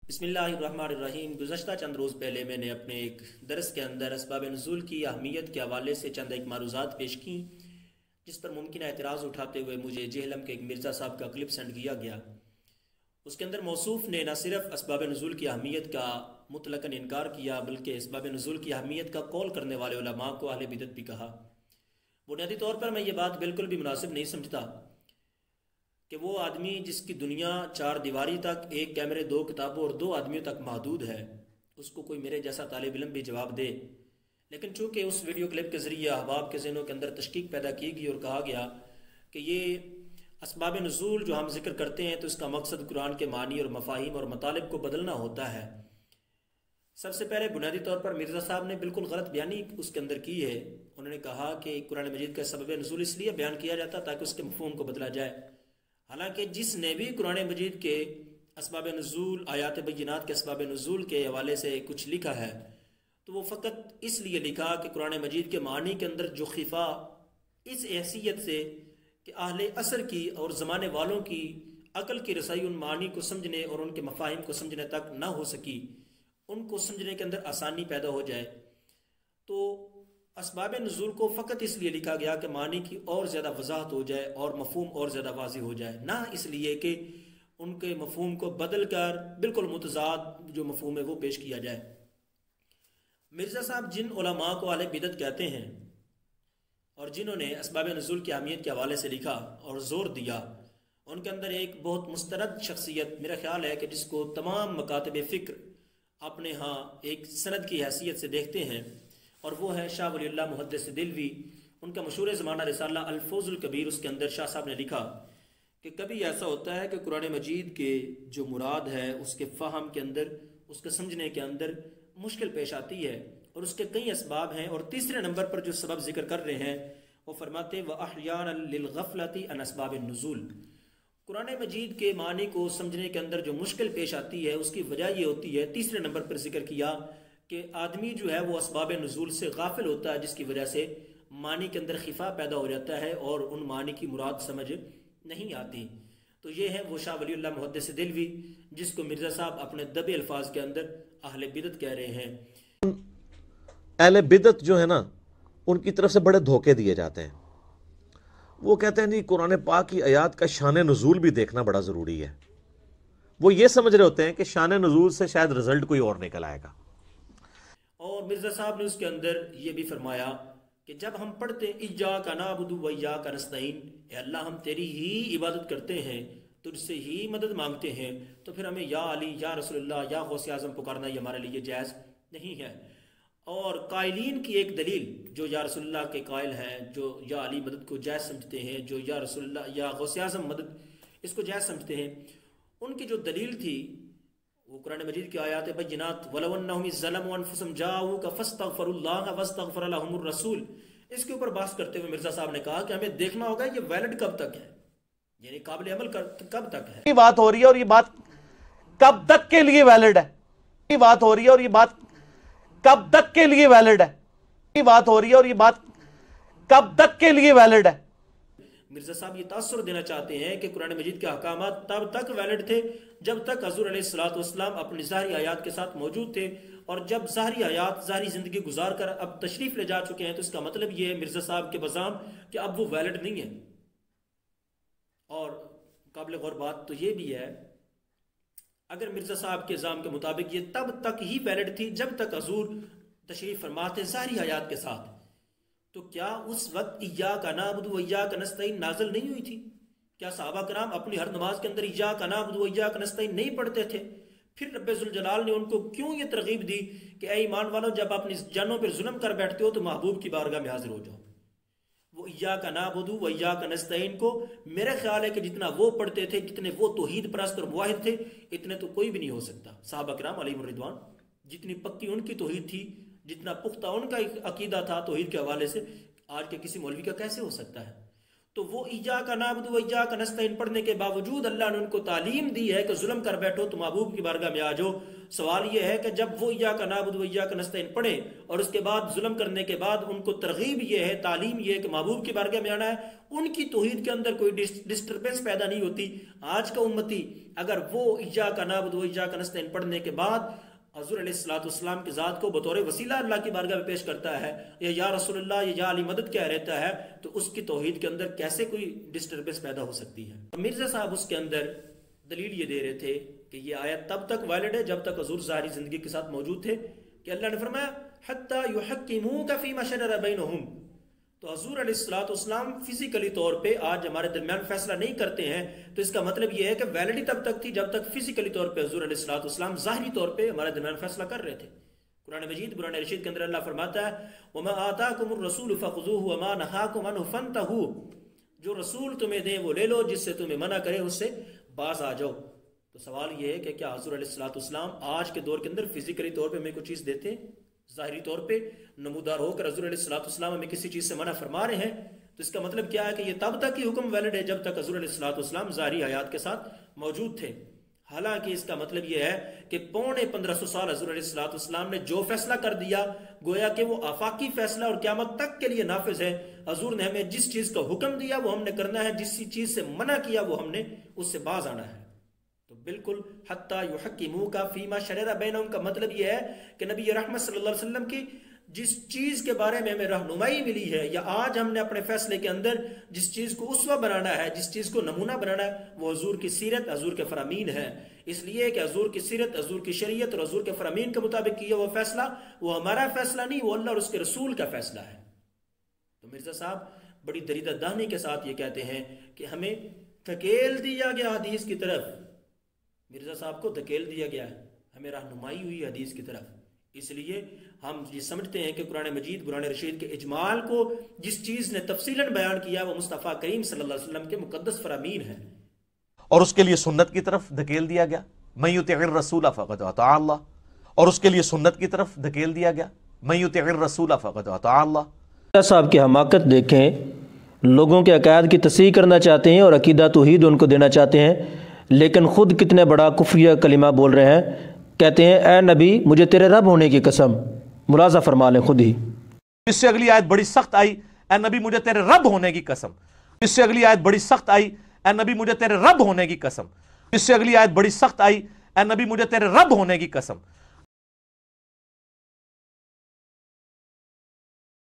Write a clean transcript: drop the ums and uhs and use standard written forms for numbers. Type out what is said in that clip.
بسم اللہ الرحمن الرحیم۔ گزشتہ چند روز پہلے میں نے اپنے ایک درس کے اندر اسباب نزول کی اہمیت کے حوالے سے چند ایک معروضات پیش کی، جس پر ممکنہ اعتراض اٹھاتے ہوئے مجھے جہلم کے ایک مرزا صاحب کا کلپ سینڈ کیا گیا۔ اس کے اندر موصوف نے نہ صرف اسباب نزول کی اہمیت کا مطلقاً انکار کیا، بلکہ اسباب نزول کی اہمیت کا قول کرنے والے علماء کو اہل بدعت بھی کہا۔ بنیادی طور پر میں یہ بات بالکل بھی مناسب نہیں سمجھتا کہ وہ آدمی جس کی دنیا چار دیواری تک، ایک کیمرے، دو کتابوں اور دو آدمیوں تک محدود ہے، اس کو کوئی میرے جیسا طالب علم بھی جواب دے۔ لیکن چونکہ اس ویڈیو کلپ کے ذریعے احباب کے ذہنوں کے اندر تشکیک پیدا کی گئی اور کہا گیا کہ یہ اسباب نزول جو ہم ذکر کرتے ہیں تو اس کا مقصد قرآن کے معنی اور مفاہیم اور مطالب کو بدلنا ہوتا ہے۔ سب سے پہلے بنیادی طور پر مرزا صاحب نے بالکل غلط بیانی اس کے اندر کی ہے۔ انہوں نے کہا کہ قرآن مجید کا سبب نزول اس لیے بیان کیا جاتا تاکہ اس کے مفہوم کو بدلا جائے، حالانکہ جس نے بھی قرآن مجید کے اسباب نزول، آیات بینات کے اسباب نزول کے حوالے سے کچھ لکھا ہے تو وہ فقط اس لیے لکھا کہ قرآن مجید کے معنی کے اندر جو خفا اس حیثیت سے کہ اہل عصر کی اور زمانے والوں کی عقل کی رسائی ان معنی کو سمجھنے اور ان کے مفاہیم کو سمجھنے تک نہ ہو سکی، ان کو سمجھنے کے اندر آسانی پیدا ہو جائے، تو اسباب نزول کو فقط اس لیے لکھا گیا کہ معنی کی اور زیادہ وضاحت ہو جائے اور مفہوم اور زیادہ واضح ہو جائے، نہ اس لیے کہ ان کے مفہوم کو بدل کر بالکل متضاد جو مفہوم ہے وہ پیش کیا جائے۔ مرزا صاحب جن علماء کو اہل بدعت کہتے ہیں اور جنہوں نے اسباب نزول کی اہمیت کے حوالے سے لکھا اور زور دیا، ان کے اندر ایک بہت مسترد شخصیت میرا خیال ہے کہ جس کو تمام مکاتب فکر اپنے ہاں ایک سند کی حیثیت سے دیکھتے ہیں، اور وہ ہے شاہ ولی اللہ محدث دہلوی۔ ان کا مشہور زمانہ رسالہ الفوز الکبیر، اس کے اندر شاہ صاحب نے لکھا کہ کبھی ایسا ہوتا ہے کہ قرآن مجید کے جو مراد ہے اس کے فہم کے اندر، اس کے سمجھنے کے اندر مشکل پیش آتی ہے، اور اس کے کئی اسباب ہیں، اور تیسرے نمبر پر جو سبب ذکر کر رہے ہیں وہ فرماتے وَأَحْيَانًا لِلْغَفْلَةِ عَنْ أَسْبَابِ النُّزُولِ۔ قرآن مجید کے معنی کو سمجھنے کے اندر جو مشکل پیش آتی ہے اس کی وجہ یہ ہوتی ہے، تیسرے نمبر پر ذکر کیا کہ آدمی جو ہے وہ اسباب نزول سے غافل ہوتا ہے، جس کی وجہ سے معنی کے اندر خفا پیدا ہو جاتا ہے اور ان معنی کی مراد سمجھ نہیں آتی۔ تو یہ ہے وہ شاہ ولی اللہ محدث دہلوی جس کو مرزا صاحب اپنے دبے الفاظ کے اندر اہل بدعت کہہ رہے ہیں۔ اہل بدعت جو ہے نا، ان کی طرف سے بڑے دھوکے دیے جاتے ہیں۔ وہ کہتے ہیں جی قرآن پاک کی آیات کا شان نزول بھی دیکھنا بڑا ضروری ہے۔ وہ یہ سمجھ رہے ہوتے ہیں کہ شان نزول سے شاید رزلٹ کوئی اور نکل آئے گا۔ اور مرزا صاحب نے اس کے اندر یہ بھی فرمایا کہ جب ہم پڑھتے ایاک نعبد و ایاک نستعین، اے اللہ ہم تیری ہی عبادت کرتے ہیں، تجھ سے ہی مدد مانگتے ہیں، تو پھر ہمیں یا علی، یا رسول اللہ، یا غوث اعظم پکارنا یہ ہمارے لیے جائز نہیں ہے۔ اور قائلین کی ایک دلیل، جو یا رسول اللہ کے قائل ہیں، جو یا علی مدد کو جائز سمجھتے ہیں، جو یا رسول اللہ یا غوث اعظم مدد اس کو جائز سمجھتے ہیں، ان کی جو دلیل تھی وہ قرآن مجید کی آیات بینات وَلَوْ أَنَّهُمْ إِذ ظَّلَمُوا أَنفُسَهُمْ جَاءُوكَ فَاسْتَغْفَرُوا اللَّهَ وَاسْتَغْفَرَ لَهُمُ الرَّسُولُ۔ اس کے اوپر بحث کرتے ہوئے مرزا صاحب نے کہا کہ ہمیں دیکھنا ہوگا یہ ویلڈ کب تک ہے، یعنی قابل عمل کب تک ہے۔ یہ بات ہو رہی ہے اور یہ بات کب تک کے لیے ویلڈ ہے؟ یہ بات ہو رہی ہے اور یہ بات کب تک کے لیے ویلڈ ہے؟ یہ بات ہو رہی ہے اور یہ بات کب تک کے لیے ویلڈ ہے؟ مرزا صاحب یہ تاثر دینا چاہتے ہیں کہ قرآن مجید کے احکامات تب تک ویلڈ تھے جب تک حضور علیہ السلام اپنی ظاہری آیات کے ساتھ موجود تھے، اور جب ظاہری آیات ظاہری زندگی گزار کر اب تشریف لے جا چکے ہیں تو اس کا مطلب یہ ہے مرزا صاحب کے بزام کہ اب وہ ویلڈ نہیں ہے۔ اور قابل غور بات تو یہ بھی ہے، اگر مرزا صاحب کے الزام کے مطابق یہ تب تک ہی ویلڈ تھی جب تک حضور تشریف فرما تھے ظاہری آیات کے ساتھ، تو کیا اس وقت ایاک نعبد و ایاک نستعین نازل نہیں ہوئی تھی؟ کیا صحابہ کرام اپنی ہر نماز کے اندر ایاک نعبد و ایاک نستعین نہیں پڑھتے تھے؟ پھر رب ذوالجلال نے ان کو کیوں یہ ترغیب دی کہ اے ایمان والو جب اپنی جانوں پر ظلم کر بیٹھتے ہو تو محبوب کی بارگاہ میں حاضر ہو جاؤ؟ وہ ایاک نعبد و ایاک نستعین کو میرا خیال ہے کہ جتنا وہ پڑھتے تھے، جتنے وہ توحید پرست اور موحد تھے، اتنے تو کوئی بھی نہیں ہو سکتا۔ صحابہ کرام علیہم الرضوان جتنی پکی ان کی توحید تھی، جتنا پختہ ان کا عقیدہ تھا توحید کے حوالے سے، آج کے کسی مولوی کا کیسے ہو سکتا ہے؟ تو وہ ایاک نعبد و ایاک نستعین پڑھنے کے باوجود اللہ نے ان کو تعلیم دی ہے کہ ظلم کر بیٹھو تو محبوب کی بارگاہ میں آ جاؤ۔ سوال یہ ہے کہ جب وہ ایاک نعبد و ایاک نستعین پڑھیں اور اس کے بعد ظلم کرنے کے بعد ان کو ترغیب یہ ہے، تعلیم یہ ہے کہ محبوب کی بارگاہ میں آنا ہے، ان کی توحید کے اندر کوئی ڈسٹربنس پیدا نہیں ہوتی۔ آج کا امتی اگر وہ ایاک نعبد و ایاک نستعین پڑھنے کے بعد حضور علیہ السلام کی ذات کو بطور وسیلہ اللہ کی بارگاہ میں پیش کرتا ہے، یا رسول اللہ یا علی مدد کیا رہتا ہے، تو اس کی توحید کے اندر کیسے کوئی ڈسٹربنس پیدا ہو سکتی ہے؟ مرزا صاحب اس کے اندر دلیل یہ دے رہے تھے کہ یہ آیت تب تک ویلڈ ہے جب تک حضور ظاہری زندگی کے ساتھ موجود تھے، کہ اللہ نے فرمایا حتی یحکموک فیما شجر بینہم۔ تو حضور علیہ السلام فزیکلی طور پہ آج ہمارے درمیان فیصلہ نہیں کرتے ہیں، تو اس کا مطلب یہ ہے کہ ویلڈی تب تک تھی جب تک فزیکلی طور پہ حضور علیہ السلام ظاہری طور پہ ہمارے درمیان فیصلہ کر رہے تھے۔ قرآن مجید قرآن رشید کے اندر اللہ فرماتا ہے وَمَا آتَاكُمُ الرَّسُولُ فَخُذُوهُ وَمَا نَهَاكُمْ عَنْهُ فَانْتَهُوا، جو رسول تمہیں دیں وہ لے لو، جس سے تمہیں منع کرے اس سے باز آ جاؤ۔ تو سوال یہ ہے کہ کیا حضور علیہ السلام آج کے دور کے اندر فزیکلی طور پہ ہمیں کوئی چیز دیتے ہیں؟ ظاہری طور پہ نمودار ہو کر حضور علیہ السلام ہمیں کسی چیز سے منع فرما رہے ہیں، تو اس کا مطلب کیا ہے کہ یہ تب تک ہی حکم ویلڈ ہے جب تک حضور علیہ السلام ظاہری حیات کے ساتھ موجود تھے۔ حالانکہ اس کا مطلب یہ ہے کہ 1500 سال حضور علیہ السلام نے جو فیصلہ کر دیا گویا کہ وہ آفاقی فیصلہ اور قیامت تک کے لیے نافذ ہے۔ حضور نے ہمیں جس چیز کا حکم دیا وہ ہم نے کرنا ہے، جس چیز سے منع کیا وہ ہم نے اس سے باز آنا ہے۔ تو بالکل حتی یحکموک فیما شجر بینہم کا مطلب یہ ہے کہ نبی رحمت صلی اللہ علیہ وسلم کی جس چیز کے بارے میں ہمیں رہنمائی ملی ہے، یا آج ہم نے اپنے فیصلے کے اندر جس چیز کو اسوہ بنانا ہے، جس چیز کو نمونہ بنانا ہے، وہ حضور کی سیرت، حضور کے فرامین ہے۔ اس لیے کہ حضور کی سیرت، حضور کی شریعت اور حضور کے فرامین کے مطابق کیا وہ فیصلہ وہ ہمارا فیصلہ نہیں، وہ اللہ اور اس کے رسول کا فیصلہ ہے۔ تو مرزا صاحب بڑی دریدہ دہانی کے ساتھ یہ کہتے ہیں کہ ہمیں دھکیل دیا گیا حدیث کی طرف، مرزا صاحب کو دھکیل دیا گیا ہے، ہمیں رہنمائی ہوئی حدیث کی طرف۔ اس لیے ہم یہ سمجھتے ہیں کہ قرآن مجید قرآن رشید کے اجمال کو جس چیز نے تفصیلاً بیان کیا وہ مصطفیٰ کریم صلی اللہ علیہ وسلم کے مقدس فرامین ہیں، اور اس کے لیے سنت کی طرف دھکیل دیا گیا من یطع الرسول فقد اطاع اللہ، اور اس کے لیے سنت کی طرف دھکیل دیا گیا من یطع الرسول فقد اطاع اللہ۔ صاحب کی حماقت دیکھیں، لوگوں کے عقائد کی تصحیح کرنا چاہتے ہیں اور عقیدہ توحید ان کو دینا چاہتے ہیں، لیکن خود کتنے بڑا کفریہ کلمہ بول رہے ہیں۔ کہتے ہیں اے نبی مجھے تیرے رب ہونے کی قسم، ملاحظہ فرما لیں خود ہی۔ اس سے اگلی آیت بڑی سخت آئی اے نبی مجھے تیرے رب ہونے کی قسم۔ اس سے اگلی آیت بڑی سخت آئی اے نبی مجھے تیرے رب ہونے کی قسم۔ اس سے اگلی آیت بڑی سخت آئی اے نبی مجھے تیرے رب ہونے کی قسم۔